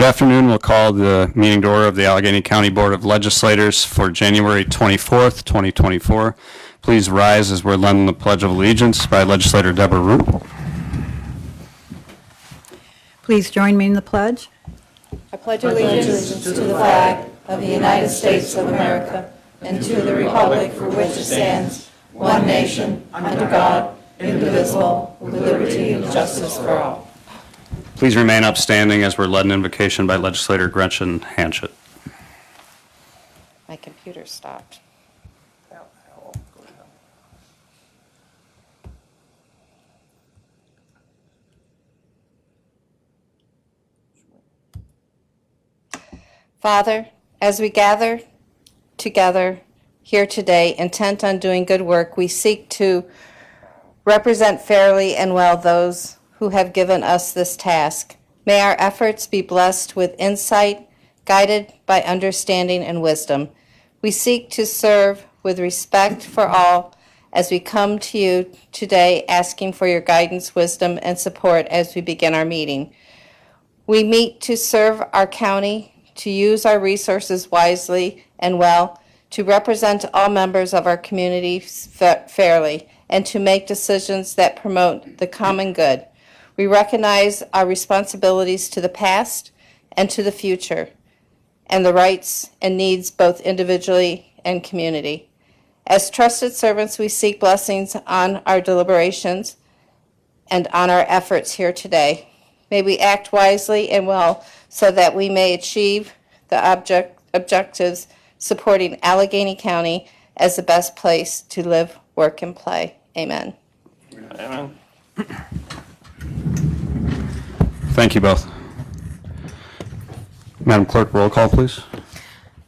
afternoon. We'll call the meeting to order of the Allegheny County Board of Legislators for January 24th, 2024. Please rise as we're led in the Pledge of Allegiance by Legislator Deborah Root. Please join me in the pledge. I pledge allegiance to the flag of the United States of America and to the republic for which it stands, one nation, under God, indivisible, with liberty and justice for all. Please remain upstanding as we're led in invocation by Legislator Gretchen Hanchett. My computer stopped. Father, as we gather together here today, intent on doing good work, we seek to represent fairly and well those who have given us this task. May our efforts be blessed with insight, guided by understanding and wisdom. We seek to serve with respect for all as we come to you today asking for your guidance, wisdom, and support as we begin our meeting. We meet to serve our county, to use our resources wisely and well, to represent all members of our community fairly, and to make decisions that promote the common good. We recognize our responsibilities to the past and to the future, and the rights and needs both individually and community. As trusted servants, we seek blessings on our deliberations and on our efforts here today. May we act wisely and well so that we may achieve the objectives supporting Allegheny County as the best place to live, work, and play. Amen. Amen. Thank you both. Madam Clerk, roll call, please.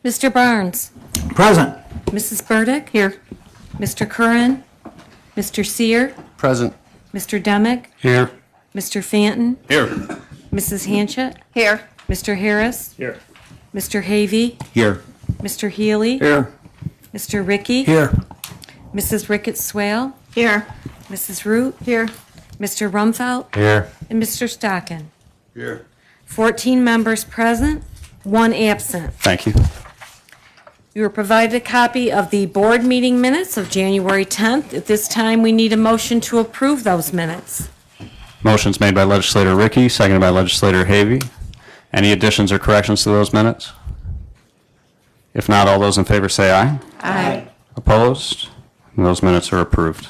Mr. Barnes. Present. Mrs. Burdick. Here. Mr. Curran. Mr. Sear. Present. Mr. Demick. Here. Mr. Fanton. Here. Mrs. Hanchett. Here. Mr. Harris. Here. Mr. Havey. Here. Mr. Healy. Here. Mr. Rickey. Here. Mrs. Ricketts Swale. Here. Mrs. Root. Here. Mr. Rumfelt. Here. And Mr. Stockin. Here. 14 members present, 1 absent. Thank you. You were provided a copy of the board meeting minutes of January 10th. At this time, we need a motion to approve those minutes. Motion's made by Legislator Rickey, seconded by Legislator Havey. Any additions or corrections to those minutes? If not, all those in favor say aye. Aye. Opposed? And those minutes are approved.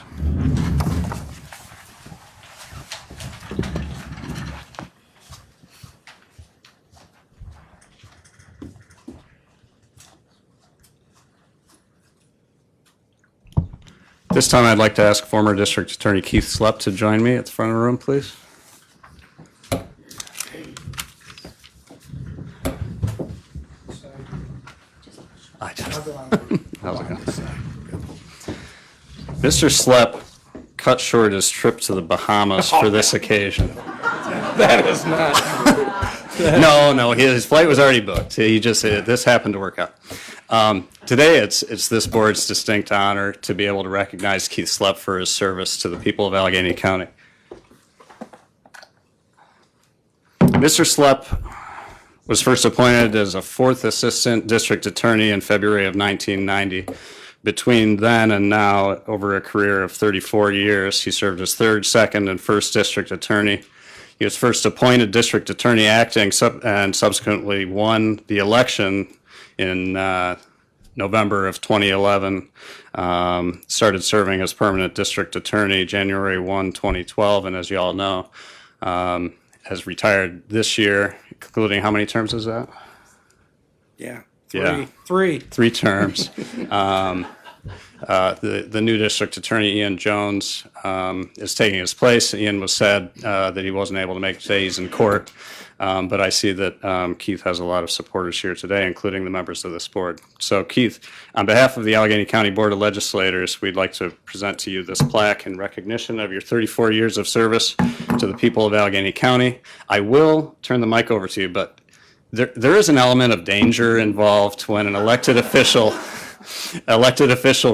This time I'd like to ask former District Attorney Keith Slepp to join me at the front of the room, please. How's it going? Mr. Slepp cut short his trip to the Bahamas for this occasion. That is not. No, his flight was already booked. This happened to work out. Today, it's this board's distinct honor to be able to recognize Keith Slepp for his service to the people of Allegheny County. Mr. Slepp was first appointed as a 4th Assistant District Attorney in February of 1990. Between then and now, over a career of 34 years, he served as 3rd, 2nd, and 1st District Attorney. He was first appointed District Attorney acting and subsequently won the election in November of 2011. Started serving as permanent District Attorney January 1, 2012, and as you all know, has retired this year, including how many terms is that? Yeah. Yeah. Three. 3 terms. The new District Attorney, Ian Jones, is taking his place. Ian was sad that he wasn't able to make days in court, but I see that Keith has a lot of supporters here today, including the members of this board. So Keith, on behalf of the Allegheny County Board of Legislators, we'd like to present to you this plaque in recognition of your 34 years of service to the people of Allegheny County. I will turn the mic over to you, but there is an element of danger involved when an elected official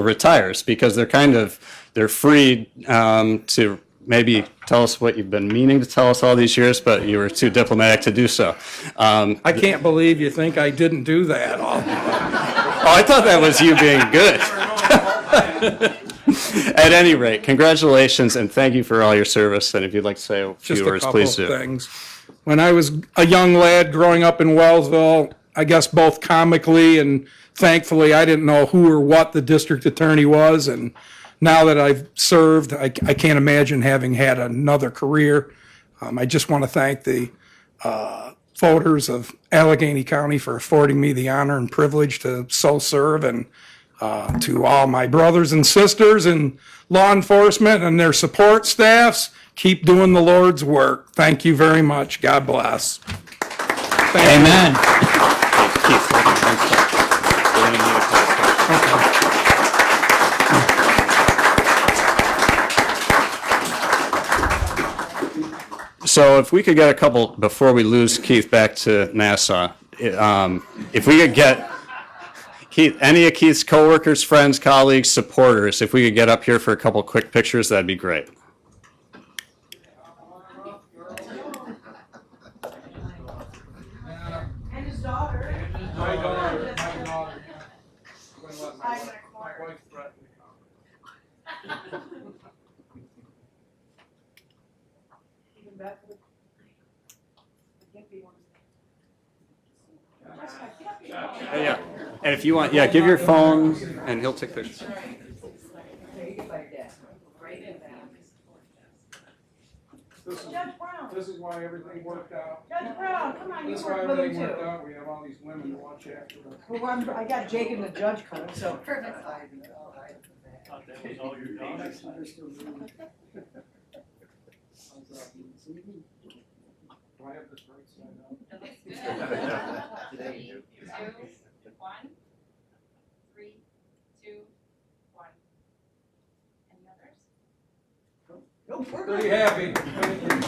retires, because they're freed to maybe tell us what you've been meaning to tell us all these years, but you were too diplomatic to do so. I can't believe you think I didn't do that. Oh, I thought that was you being good. At any rate, congratulations and thank you for all your service. And if you'd like to say a Just few a words, couple please of do. things. When I was a young lad growing up in Wellsville, I guess both comically and thankfully, I didn't know who or what the district attorney was. And now that I've served, I can't imagine having had another career. I just want to thank the voters of Allegheny County for affording me the honor and privilege to so serve, and to all my brothers and sisters in law enforcement and their support staffs, keep doing the Lord's work. Thank you very much. God bless. Amen. Keith, we're gonna need a close. So if we could get a couple, before we lose Keith back to Nassau, if we could get Keith, any of Keith's coworkers, friends, colleagues, supporters, if we could get up here for a couple quick pictures, that'd be great. Yeah, and if you want, yeah, give your phone and he'll take pictures. This is why everything worked out. Judge Brown, come on, you This is why work with everything him worked too. out. We have all these women to watch after us. Well, I got Jake in the judge coat, so. Perfect. Do I have this right side up? Three, two, one. 3, 2, 1. Any others? Pretty happy. Thank you.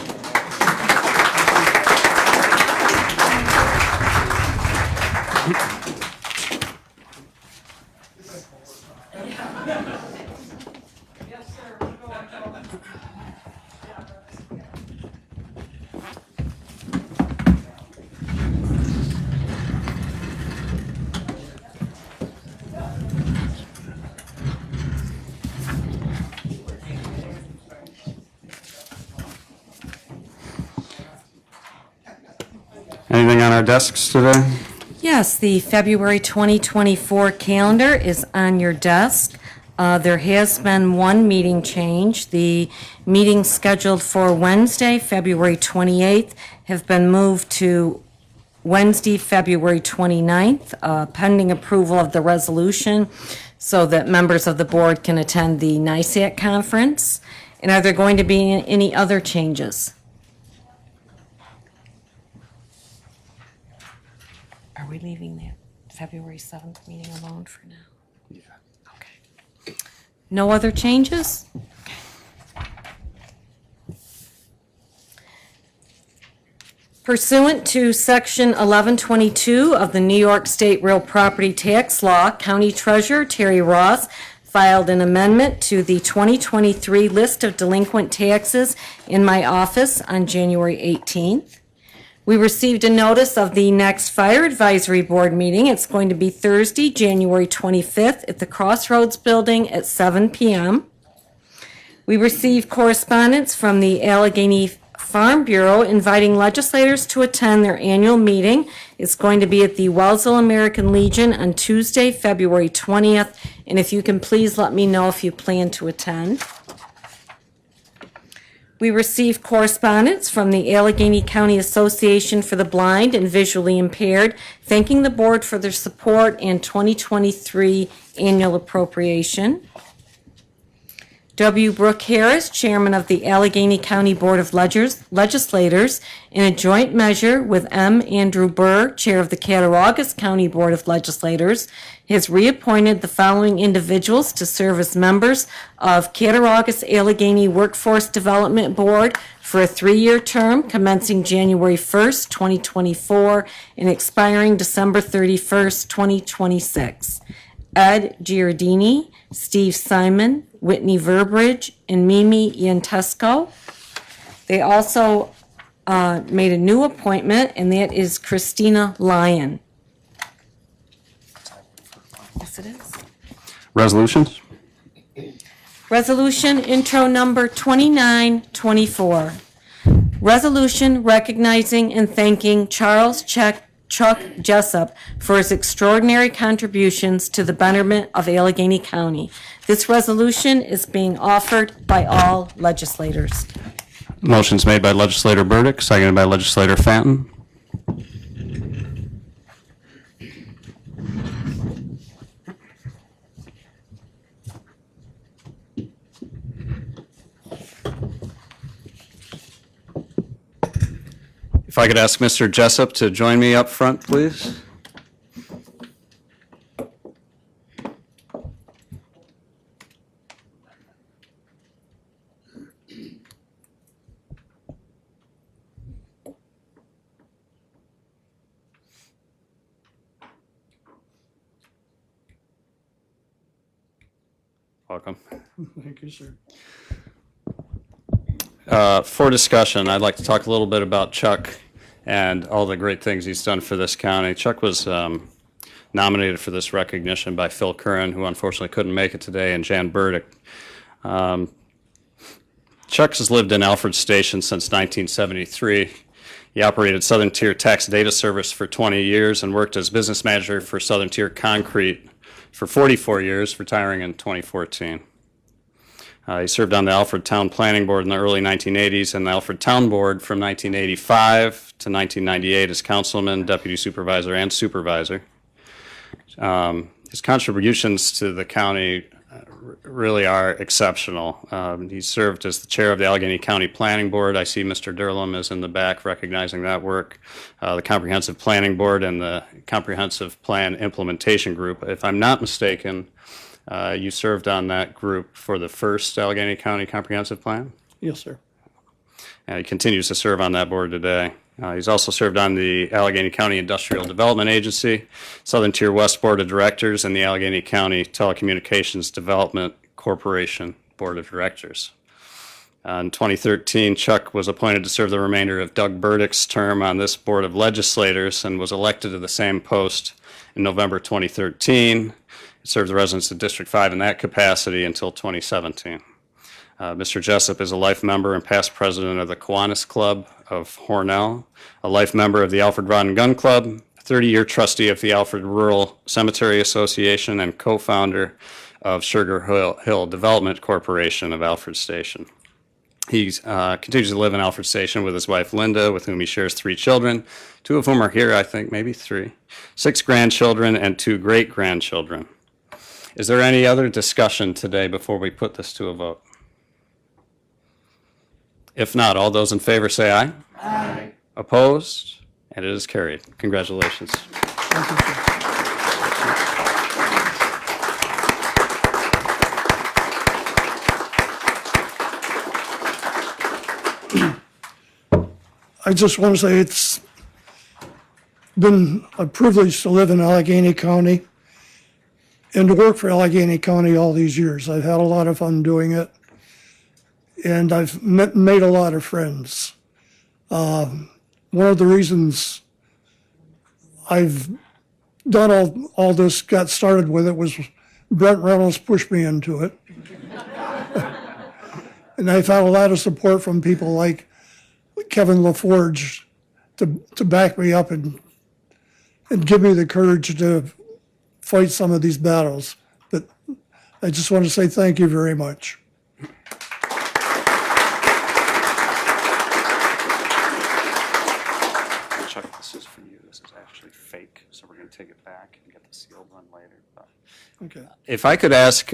Anything on our desks today? Yes, the February 2024 calendar is on your desk. There has been one meeting change. The meetings scheduled for Wednesday, February 28th, have been moved to Wednesday, February 29th, pending approval of the resolution so that members of the board can attend the NISAC conference. And are there going to be any other changes? Are we leaving that February 7th meeting alone for now? Yeah. Okay. No other changes? Pursuant to Section 1122 of the New York State Real Property Tax Law, County Treasurer Terry Ross filed an amendment to the 2023 list of delinquent taxes in my office on January 18th. We received a notice of the next Fire Advisory Board meeting. It's going to be Thursday, January 25th at the Crossroads Building at 7 p.m. We received correspondence from the Allegheny Farm Bureau inviting legislators to attend their annual meeting. It's going to be at the Wellsville American Legion on Tuesday, February 20th. And if you can please let me know if you plan to attend. We received correspondence from the Allegheny County Association for the Blind and Visually Impaired, thanking the board for their support and 2023 annual appropriation. W. Brooke Harris, Chairman of the Allegheny County Board of Legislators, in a joint measure with M. Andrew Burr, Chair of the Cattaraugus County Board of Legislators, has reappointed the following individuals to serve as members of Cattaraugus Allegheny Workforce Development Board for a 3-year term commencing January 1st, 2024 and expiring December 31st, 2026. Ed Giardini, Steve Simon, Whitney Verberidge, and Mimi Iantesco. They also made a new appointment, and that is Christina Lyon. Yes, it is. Resolutions? Resolution intro number 2924. Resolution recognizing and thanking Charles Chuck Jessup for his extraordinary contributions to the betterment of Allegheny County. This resolution is being offered by all legislators. Motion's made by legislator Burdick, seconded by legislator Fenton. If I could ask Mr. Jessup to join me up front, please. Welcome. Thank you, sir. For discussion, I'd like to talk a little bit about Chuck and all the great things he's done for this county. Chuck was nominated for this recognition by Phil Curran, who unfortunately couldn't make it today, and Jan Burdick. Chuck has lived in Alfred Station since 1973. He operated Southern Tier Tax Data Service for 20 years and worked as business manager for Southern Tier Concrete for 44 years, retiring in 2014. He served on the Alfred Town Planning Board in the early 1980s and the Alfred Town Board from 1985 to 1998 as councilman, deputy supervisor, and supervisor. His contributions to the county really are exceptional. He served as the chair of the Allegheny County Planning Board. I see Mr. Durlam is in the back recognizing that work. The Comprehensive Planning Board and the Comprehensive Plan Implementation Group. If I'm not mistaken, you served on that group for the first Allegheny County Comprehensive Plan? Yes, sir. He continues to serve on that board today. He's also served on the Allegheny County Industrial Development Agency, Southern Tier West Board of Directors, and the Allegheny County Telecommunications Development Corporation Board of Directors. In 2013, Chuck was appointed to serve the remainder of Doug Burdick's term on this Board of Legislators and was elected to the same post in November 2013. He served the residents of District 5 in that capacity until 2017. Mr. Jessup is a life member and past president of the Kiwanis Club of Hornell, a life member of the Alfred Rod and Gun Club, a 30-year trustee of the Alfred Rural Cemetery Association, and co-founder of Sugar Hill Development Corporation of Alfred Station. He continues to live in Alfred Station with his wife Linda, with whom he shares 3 children, 2 of whom are here, I think, maybe 3, 6 grandchildren, and 2 great-grandchildren. Is there any other discussion today before we put this to a vote? If not, all those in favor say aye. Aye. Opposed? And it is carried. Congratulations. I just want to say it's been a privilege to live in Allegheny County and to work for Allegheny County all these years. I've had a lot of fun doing it, and I've made a lot of friends. One of the reasons I've done all this, got started with it, was Brent Reynolds pushed me into it. And I've had a lot of support from people like Kevin LaForge to back me up and give me the courage to fight some of these battles. But I just want to say thank you very much. Chuck, this is for you. This is actually fake, so we're going to take it back and get the sealed one later. But Okay. if I could ask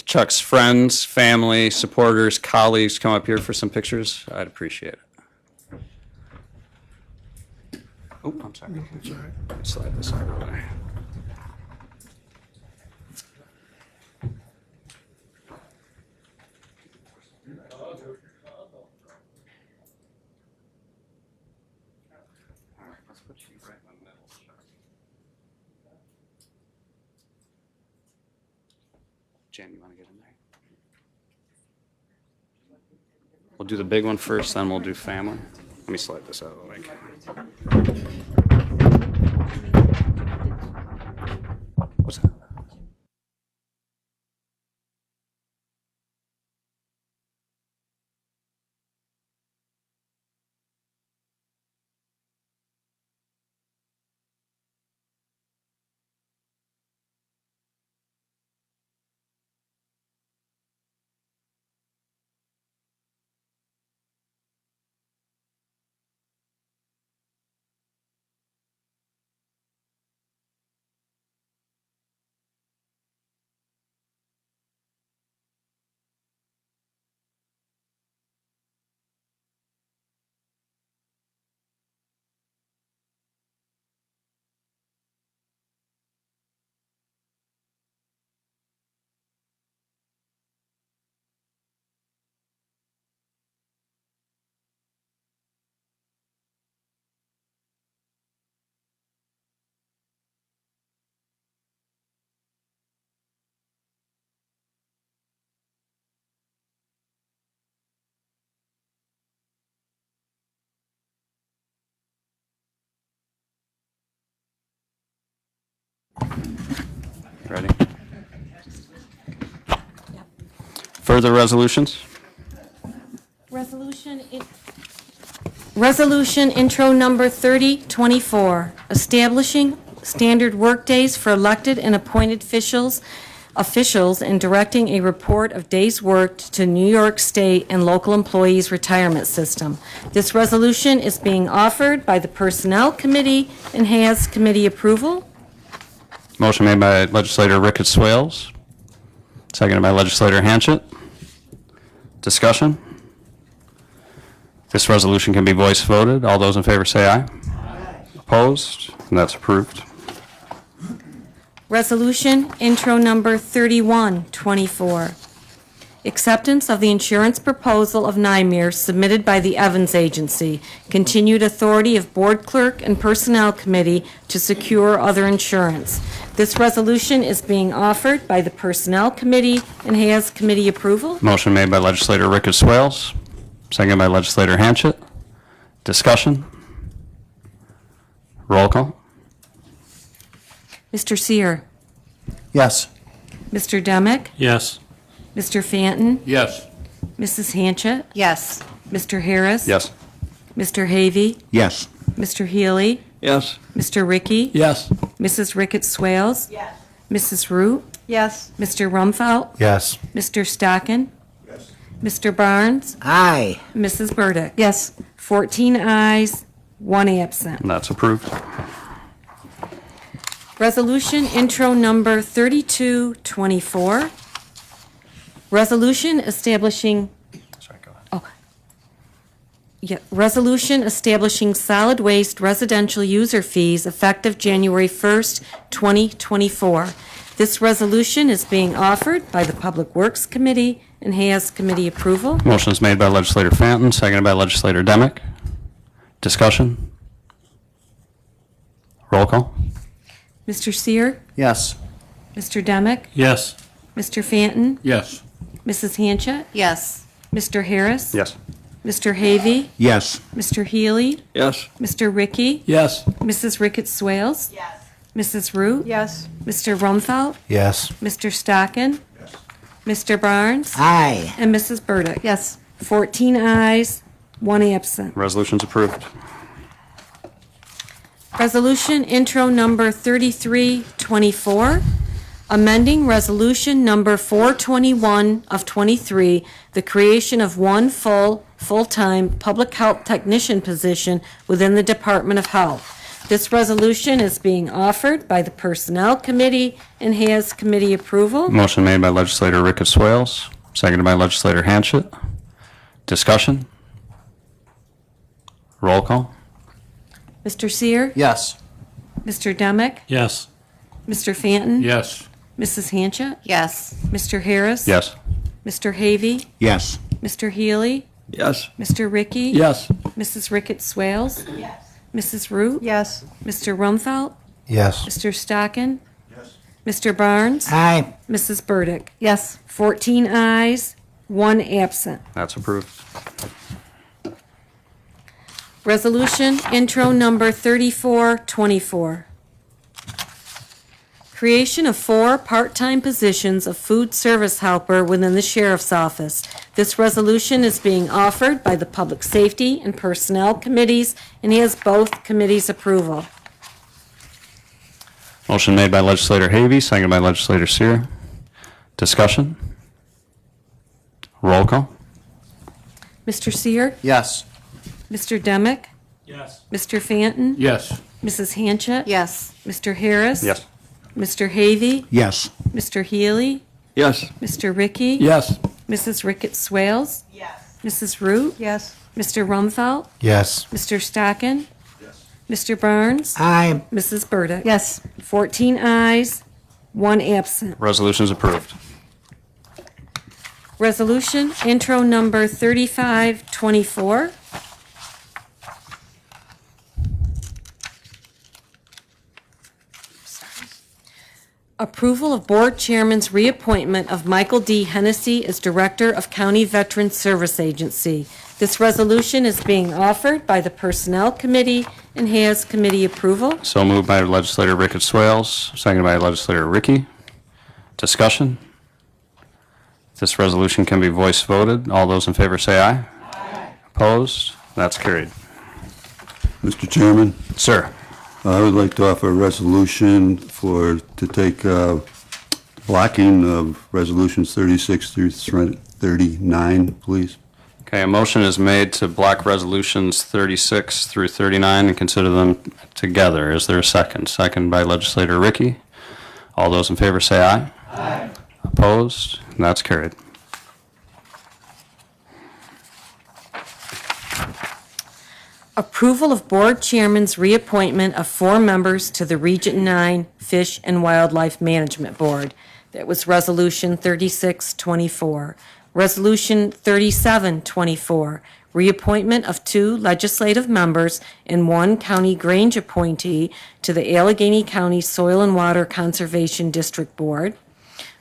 Chuck's friends, family, supporters, colleagues come up here for some pictures, I'd appreciate it. Oh, I'm sorry. That's all right. Slide this out of the way. All right, let's put you right in the middle, Chuck. Jan, you want to get in there? We'll do the big one first, then we'll do family. Let me slide this out of the way. What's that? Ready? Further resolutions? Resolution intro number 3024, establishing standard workdays for elected and appointed officials and directing a report of days worked to New York State and local employees' retirement system. This resolution is being offered by the Personnel Committee and has committee approval. Motion made by legislator Ricketts Swales, seconded by legislator Hanchett. Discussion? This resolution can be voice voted. All those in favor say aye. Opposed? And that's approved. Resolution intro number 3124, acceptance of the insurance proposal of NYMER submitted by the Evans Agency, continued authority of Board Clerk and Personnel Committee to secure other insurance. This resolution is being offered by the Personnel Committee and has committee approval. Motion made by legislator Ricketts Swales, seconded by legislator Hanchett. Discussion? Roll call? Mr. Seer, Yes. Mr. Demick, Yes. Mr. Fanton, Yes. Mrs. Hanchett, Yes. Mr. Harris. Yes. Mr. Havey, Yes. Mr. Healy, Yes. Mr. Ricky, Yes. Mrs. Ricketts Swales, Yes. Mrs. Root, Yes. Mr. Rumfelt, Yes. Mr. Stockin, Mr. Barnes, Aye. Mrs. Burdick. Yes. 14 ayes, 1 absent. And that's approved. Resolution intro number 3224. Resolution establishing, Sorry, go ahead. oh, yeah, resolution establishing solid waste residential user fees effective January 1st, 2024. This resolution is being offered by the Public Works Committee and has committee approval. Motion is made by legislator Fanton, seconded by legislator Demick. Discussion? Roll call? Mr. Seer, Yes. Mr. Demick, Yes. Mr. Fanton, Yes. Mrs. Hanchett, Yes. Mr. Harris, Yes. Mr. Havey, Yes. Mr. Healy, Yes. Mr. Ricky, Yes. Mrs. Ricketts Swales, Yes. Mrs. Root, Yes. Mr. Rumfelt, Yes. Mr. Stockin, Mr. Barnes, Aye. and Mrs. Burdick. Yes. 14 ayes, 1 absent. Resolution's approved. Resolution intro number 3324, amending resolution number 421 of 23, the creation of one full-time public health technician position within the Department of Health. This resolution is being offered by the Personnel Committee and has committee approval. Motion made by legislator Ricketts Swales, seconded by legislator Hanchett. Discussion? Roll call? Mr. Seer, Yes. Mr. Demick, Yes. Mr. Fanton, Yes. Mrs. Hanchett, Yes. Mr. Harris. Yes. Mr. Havey, Yes. Mr. Healy, Yes. Mr. Ricky. Yes. Mrs. Ricketts Swales, Yes. Mrs. Root, Yes. Mr. Rumfelt, Yes. Mr. Stockin, Mr. Barnes? Aye. Mrs. Burdick? Yes. 14 ayes, 1 absent. That's approved. Resolution intro number 3424. Creation of 4 part-time positions of food service helper within the Sheriff's Office. This resolution is being offered by the Public Safety and Personnel Committees and has both committees' approval. Motion made by legislator Havy, seconded by legislator Seer. Discussion? Roll call? Mr. Seer? Yes. Mr. Demick? Yes. Mr. Fanton? Yes. Mrs. Hanchett? Yes. Mr. Harris? Yes. Mr. Havy? Yes. Mr. Healy? Yes. Mr. Ricky? Yes. Mrs. Ricketts Swales? Yes. Mrs. Root? Yes. Mr. Rumfeld? Yes. Mr. Stockin? Mr. Barnes? Aye. Mrs. Burdick? Yes. 14 ayes, 1 absent. Resolution is approved. Resolution intro number 3524. Approval of Board Chairman's reappointment of Michael D. Hennessy as Director of County Veteran Service Agency. This resolution is being offered by the Personnel Committee and has committee approval. So moved by legislator Ricketts Swales, seconded by legislator Ricky. Discussion? This resolution can be voice voted. All those in favor say aye. Aye. Opposed? That's carried. Mr. Chairman, Sir. I would like to offer a resolution to take blocking of resolutions 36 through 39, please. Okay, a motion is made to block resolutions 36 through 39 and consider them together. Is there a second? Second by legislator Ricky. All those in favor say aye. Aye. Opposed? That's carried. Approval of Board Chairman's reappointment of 4 members to the Region 9 Fish and Wildlife Management Board. That was Resolution 3624. Resolution 3724, reappointment of 2 legislative members and 1 county Grange appointee to the Allegheny County Soil and Water Conservation District Board.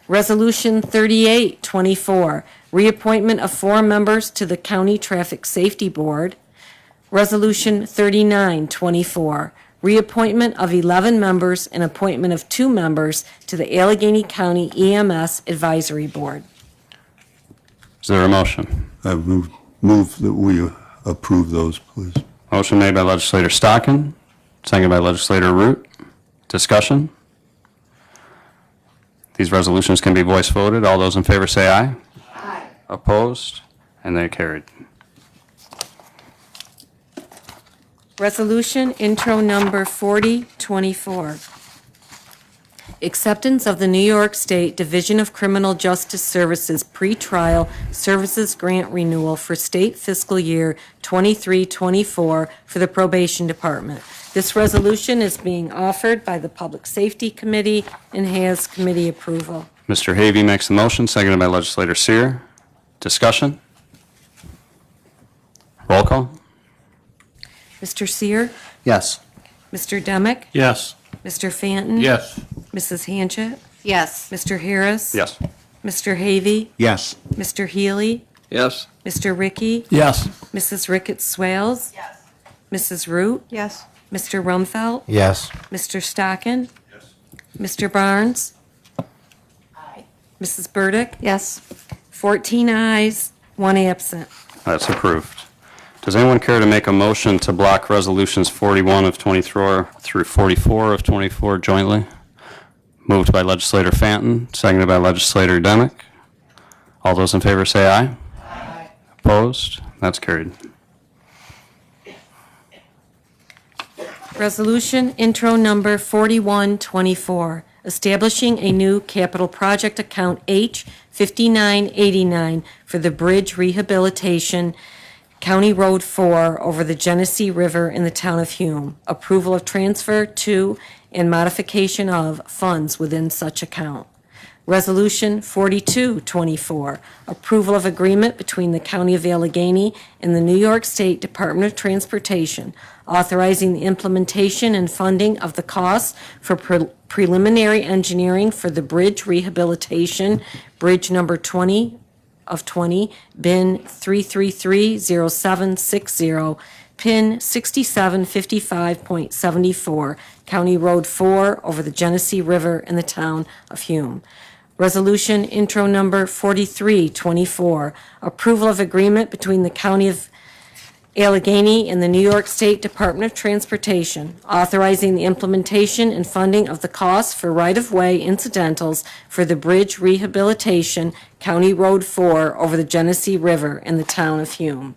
Resolution 3824, reappointment of 4 members to the County Traffic Safety Board. Resolution 3924, reappointment of 11 members and appointment of 2 members to the Allegheny County EMS Advisory Board. Is there a motion? I move that we approve those, please. Motion made by legislator Stockin, seconded by legislator Root. Discussion? These resolutions can be voice voted. All those in favor say aye. Aye. Opposed? And they carried. Resolution intro number 4024. Acceptance of the New York State Division of Criminal Justice Services pretrial services grant renewal for state fiscal year 23-24 for the Probation Department. This resolution is being offered by the Public Safety Committee and has committee approval. Mr. Havy makes the motion, seconded by legislator Seer. Discussion? Roll call? Mr. Seer? Yes. Mr. Demick? Yes. Mr. Fanton? Yes. Mrs. Hanchett? Yes. Mr. Harris? Yes. Mr. Havy? Yes. Mr. Healy? Yes. Mr. Ricky? Yes. Mrs. Ricketts Swales? Yes. Mrs. Root? Yes. Mr. Rumfeld? Yes. Mr. Stockin? Mr. Barnes? Mrs. Burdick? Yes. 14 ayes, 1 absent. That's approved. Does anyone care to make a motion to block resolutions 41 of 24 through 44 of 24 jointly? Moved by legislator Fanton, seconded by legislator Demick. All those in favor say aye. Aye. Opposed? That's carried. Resolution intro number 4124, establishing a new capital project account H5989 for the bridge rehabilitation, County Road 4 over the Genesee River in the town of Hume. Approval of transfer to and modification of funds within such account. Resolution 4224, approval of agreement between the County of Allegheny and the New York State Department of Transportation, authorizing the implementation and funding of the costs for preliminary engineering for the bridge rehabilitation, bridge number 20 of 20, bin 3330760, pin 6755.74, County Road 4 over the Genesee River in the town of Hume. Resolution intro number 4324, approval of agreement between the County of Allegheny and the New York State Department of Transportation, authorizing the implementation and funding of the costs for right-of-way incidentals for the bridge rehabilitation, County Road 4 over the Genesee River in the town of Hume.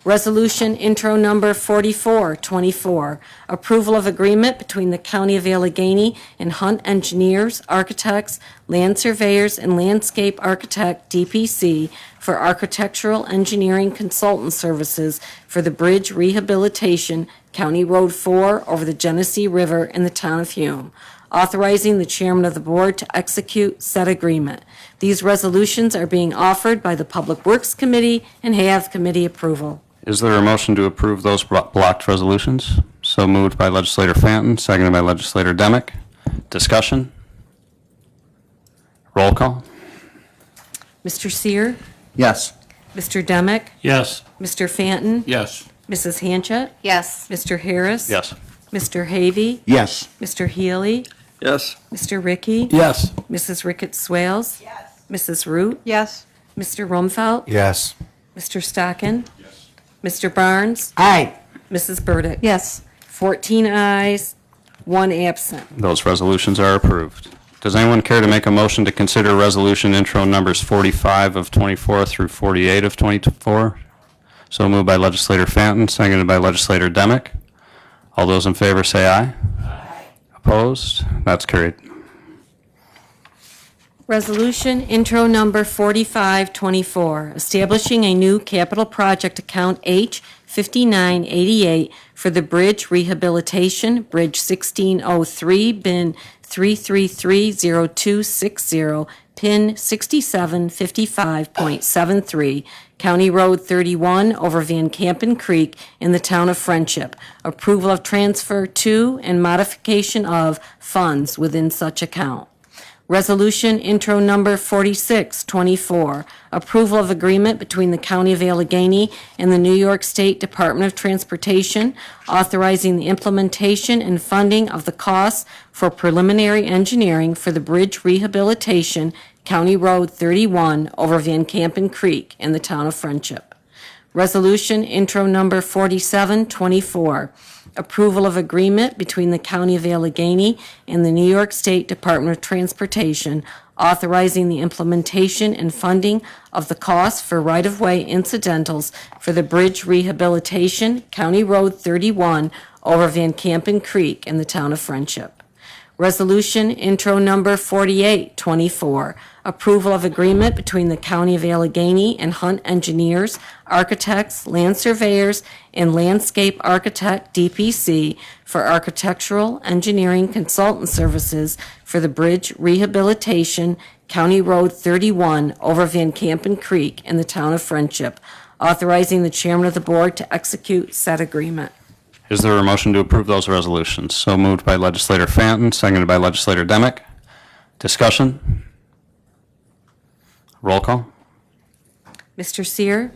Resolution intro number 4424, approval of agreement between the County of Allegheny and Hunt Engineers, Architects, Land Surveyors, and Landscape Architect, DPC, for architectural engineering consultant services for the bridge rehabilitation, County Road 4 over the Genesee River in the town of Hume, authorizing the chairman of the board to execute said agreement. These resolutions are being offered by the Public Works Committee and have committee approval. Is there a motion to approve those blocked resolutions? So moved by legislator Fanton, seconded by legislator Demick. Discussion? Roll call? Mr. Seer? Yes. Mr. Demick? Yes. Mr. Fanton? Yes. Mrs. Hanchett? Yes. Mr. Harris? Yes. Mr. Havey? Yes. Mr. Healy? Yes. Mr. Ricky? Yes. Mrs. Ricketts Swales? Yes. Mrs. Root? Yes. Mr. Rumfelt? Yes. Mr. Stockin? Mr. Barnes? Aye. Mrs. Burdick? Yes. 14 ayes, 1 absent. Those resolutions are approved. Does anyone care to make a motion to consider resolution intro numbers 45 of 24 through 48 of 24? So moved by legislator Fanton, seconded by legislator Demick. All those in favor say aye. Aye. Opposed? That's carried. Resolution intro number 4524, establishing a new capital project account H5988 for the bridge rehabilitation, Bridge 1603, bin 3330260, pin 6755.73, County Road 31 over Van Campen Creek in the town of Friendship. Approval of transfer to and modification of funds within such account. Resolution intro number 4624, approval of agreement between the County of Allegheny and the New York State Department of Transportation, authorizing the implementation and funding of the costs for preliminary engineering for the bridge rehabilitation, County Road 31 over Van Campen Creek in the town of Friendship. Resolution intro number 4724, approval of agreement between the County of Allegheny and the New York State Department of Transportation, authorizing the implementation and funding of the costs for right-of-way incidentals for the bridge rehabilitation, County Road 31 over Van Campen Creek in the town of Friendship. Resolution intro number 4824, approval of agreement between the County of Allegheny and Hunt Engineers, Architects, Land Surveyors, and Landscape Architect, DPC, for architectural engineering consultant services for the bridge rehabilitation, County Road 31 over Van Campen Creek in the town of Friendship, authorizing the chairman of the board to execute said agreement. Is there a motion to approve those resolutions? So moved by legislator Fanton, seconded by legislator Demick. Discussion? Roll call? Mr. Seer?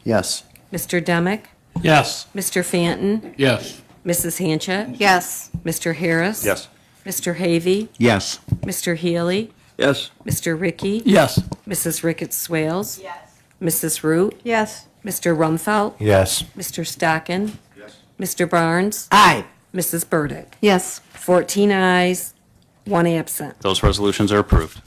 Yes. Mr. Demick? Yes. Mr. Fanton? Yes. Mrs. Hanchett? Yes. Mr. Harris? Yes. Mr. Havey? Yes. Mr. Healy? Yes. Mr. Ricky? Yes. Mrs. Ricketts Swales? Yes. Mrs. Root? Yes. Mr. Rumfelt? Yes. Mr. Stockin? Mr. Barnes? Aye. Mrs. Burdick? Yes. 14 ayes, 1 absent. Those resolutions are approved.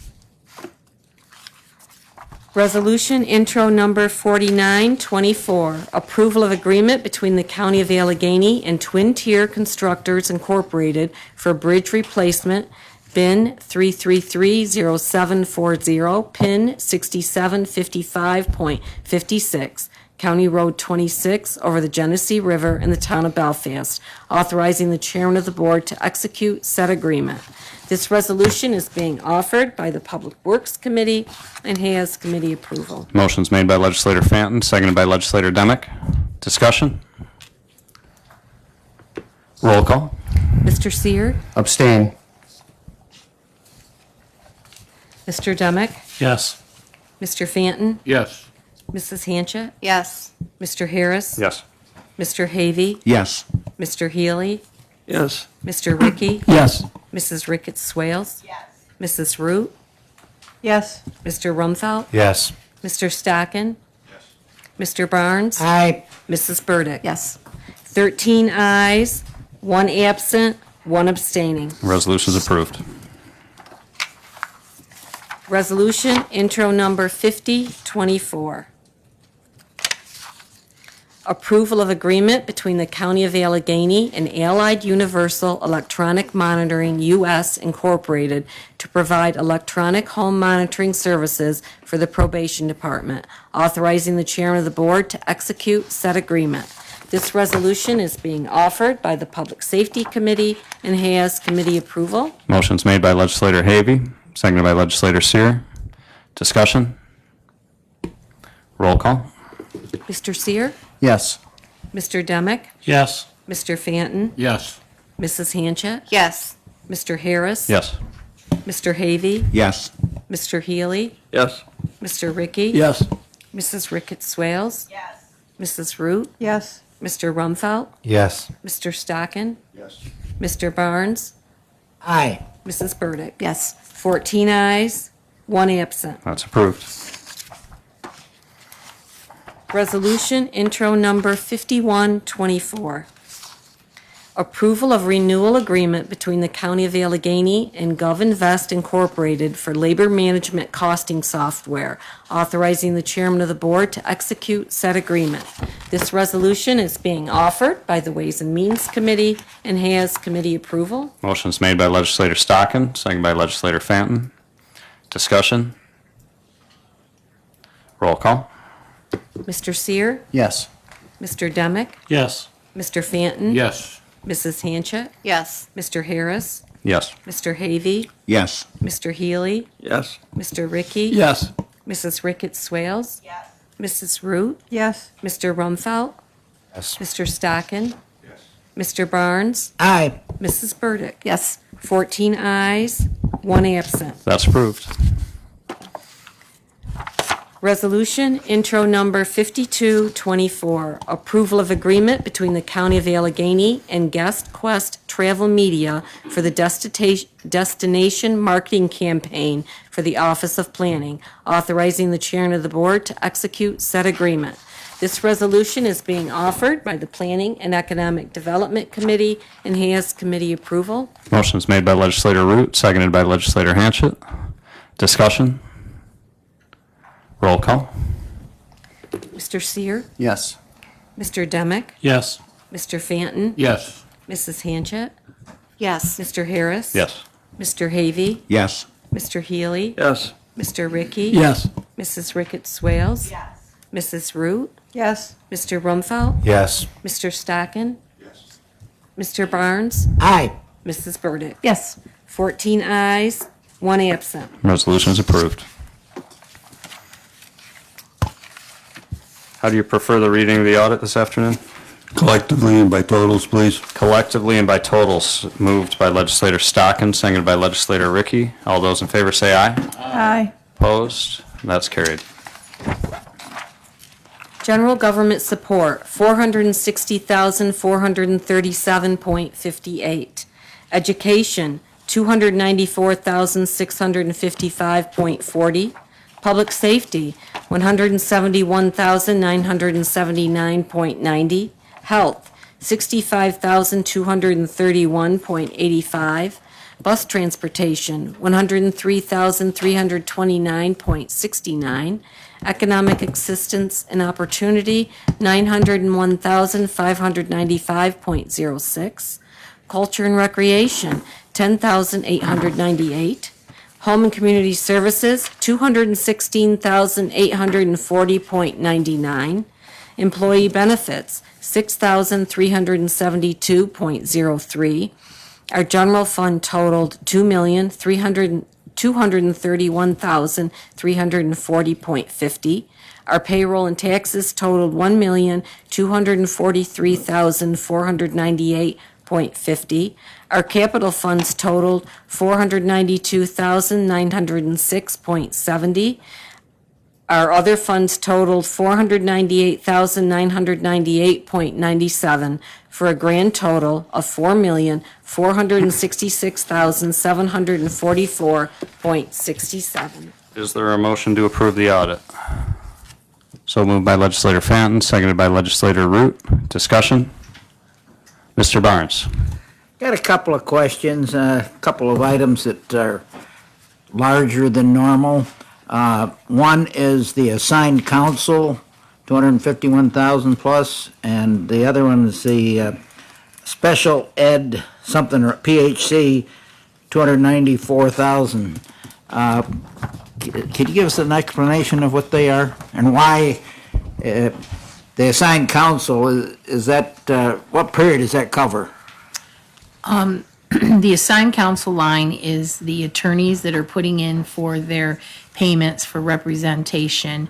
Resolution intro number 4924, approval of agreement between the County of Allegheny and Twin Tier Constructors Incorporated for bridge replacement, bin 3330740, pin 6755.56, County Road 26 over the Genesee River in the town of Belfast, authorizing the chairman of the board to execute said agreement. This resolution is being offered by the Public Works Committee and has committee approval. Motion's made by legislator Fanton, seconded by legislator Demick. Discussion? Roll call. Mr. Seer, Abstain. Mr. Demick, Yes. Mr. Fanton, Yes. Mrs. Hanchett, Yes. Mr. Harris, Yes. Mr. Havey, Yes. Mr. Healy, Yes. Mr. Ricky, Yes. Mrs. Ricketts Swales, Yes. Mrs. Root, Yes. Mr. Rumfeld, Yes. Mr. Stockin, Mr. Barnes, Aye. Mrs. Burdick. Yes. 13 ayes, 1 absent, 1 abstaining. Resolution's approved. Resolution intro number 5024. Approval of agreement between the County of Allegheny and Allied Universal Electronic Monitoring U.S. Incorporated to provide electronic home monitoring services for the probation department, authorizing the chairman of the board to execute said agreement. This resolution is being offered by the Public Safety Committee and has committee approval. Motion's made by legislator Havey, seconded by legislator Seer. Discussion? Roll call. Mr. Seer, Yes. Mr. Demick, Yes. Mr. Fanton, Yes. Mrs. Hanchett, Yes. Mr. Harris, Yes. Mr. Havey, Yes. Mr. Healy, Yes. Mr. Ricky, Yes. Mrs. Ricketts Swales, Yes. Mrs. Root, Yes. Mr. Rumfeld, Yes. Mr. Stockin, Yes. Mr. Barnes, Aye. Mrs. Burdick. Yes. 14 ayes, 1 absent. That's approved. Resolution intro number 5124. Approval of renewal agreement between the County of Allegheny and GovInvest Incorporated for labor management costing software, authorizing the chairman of the board to execute said agreement. This resolution is being offered by the Ways and Means Committee and has committee approval. Motion's made by legislator Stockin, seconded by legislator Fanton. Discussion? Roll call. Mr. Seer, Yes. Mr. Demick, Yes. Mr. Fanton. Yes. Mrs. Hanchett, Yes. Mr. Harris, Yes. Mr. Havey, Yes. Mr. Healy, Yes. Mr. Ricky. Yes. Mrs. Ricketts Swales, Yes. Mrs. Root, Yes. Mr. Rumfeld, Yes. Mr. Stockin, Mr. Barnes, Aye. Mrs. Burdick. Yes. 14 ayes, 1 absent. That's approved. Resolution intro number 5224, approval of agreement between the County of Allegheny and Guest Quest Travel Media for the destination marketing campaign for the Office of Planning, authorizing the chairman of the board to execute said agreement. This resolution is being offered by the Planning and Economic Development Committee and has committee approval. Motion's made by legislator Root, seconded by legislator Hanchett. Discussion? Roll call. Mr. Seer, Yes. Mr. Demick, Yes. Mr. Fanton, Yes. Mrs. Hanchett, Yes. Mr. Harris. Yes. Mr. Havey, Yes. Mr. Healy, Yes. Mr. Ricky. Yes. Mrs. Ricketts Swales, Yes. Mrs. Root, Yes. Mr. Rumfeld, Yes. Mr. Stockin, Mr. Barnes, Aye. Mrs. Burdick. Yes. 14 ayes, 1 absent. Resolution is approved. How do you prefer the reading of the audit this afternoon? Collectively and by totals, please. Collectively and by totals, moved by legislator Stockin, seconded by legislator Ricky. All those in favor say aye. Aye. Opposed? That's carried. General government support, $460,437.58. Education, $294,655.40. Public safety, $171,979.90. Health, $65,231.85. Bus transportation, $103,329.69. Economic assistance and opportunity, $901,595.06. Culture and recreation, $10,898. Home and Community Services, $216,840.99. Employee Benefits, $6,372.03. Our general fund totaled $2,231,340.50. Our payroll and taxes totaled $1,243,498.50. Our capital funds totaled $492,906.70. Our other funds totaled $498,998.97 for a grand total of $4,466,744.67. Is there a motion to approve the audit? So moved by legislator Fanton, seconded by legislator Root. Discussion? Mr. Barnes? Got a couple of questions, a couple of items that are larger than normal. One is the assigned counsel, 251,000 plus, and the other one is the special ed something, or PHC, 294,000. Could you give us an explanation of what they are and why the assigned counsel, is that, what period does that cover? The assigned counsel line is the attorneys that are putting in for their payments for representation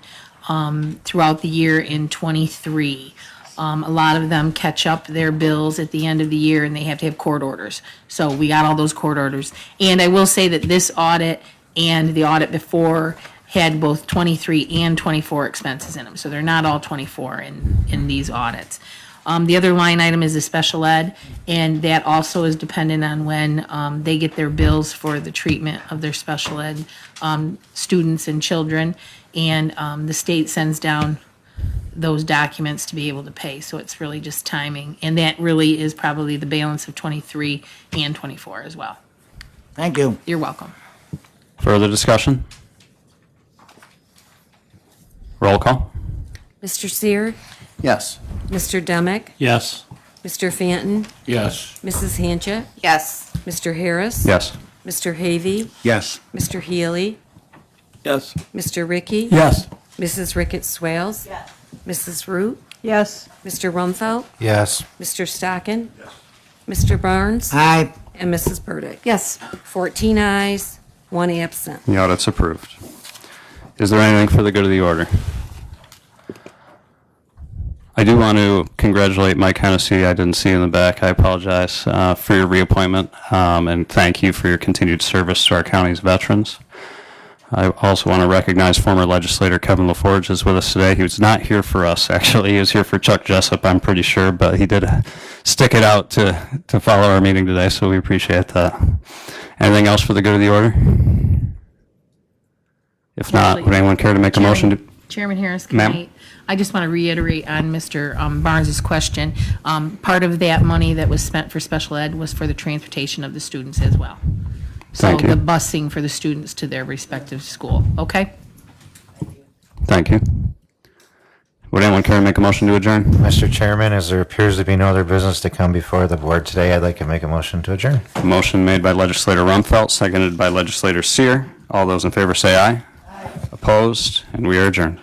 throughout the year in '23. A lot of them catch up their bills at the end of the year and they have to have court orders. So we got all those court orders. And I will say that this audit and the audit before had both 23 and 24 expenses in them. So they're not all 24 in these audits. The other line item is the special ed, and that also is dependent on when they get their bills for the treatment of their special ed students and children. And the state sends down those documents to be able to pay. So it's really just timing. And that really is probably the balance of 23 and 24 as well. Thank you. You're welcome. Further discussion? Roll call? Mr. Seer, Yes. Mr. Demick, Yes. Mr. Fanton, Yes. Mrs. Hanchett, Yes. Mr. Harris. Yes. Mr. Havey, Yes. Mr. Healy, Yes. Mr. Ricky. Yes. Mrs. Ricketts Swales. Yes. Mrs. Root, Yes. Mr. Rumfeld, Yes. Mr. Stocken. Mr. Barnes. Aye. And Mrs. Burdick. Yes. 14 ayes, 1 absent. The audit's approved. Is there anything for the good of the order? I do want to congratulate Mike Hennessy. I didn't see you in the back. I apologize for your reappointment, and thank you for your continued service to our county's veterans. I also want to recognize former legislator Kevin LaForge is with us today. He was not here for us, actually. He was here for Chuck Jessup, I'm pretty sure, but he did stick it out to follow our meeting today, so we appreciate that. Anything else for the good of the order? If not, would anyone care to make a motion to? Chairman Harris, Ma'am? I just want to reiterate on Mr. Barnes's question. Part of that money that was spent for special ed was for the transportation of the students as well. Thank So you. the busing for the students to their respective school, okay? Thank you. Would anyone care to make a motion to adjourn? Mr. Chairman, as there appears to be no other business to come before the board today, I'd like to make a motion to adjourn. Motion made by legislator Rumfeld, seconded by legislator Seer. All those in favor say aye. Aye. Opposed, and we are adjourned.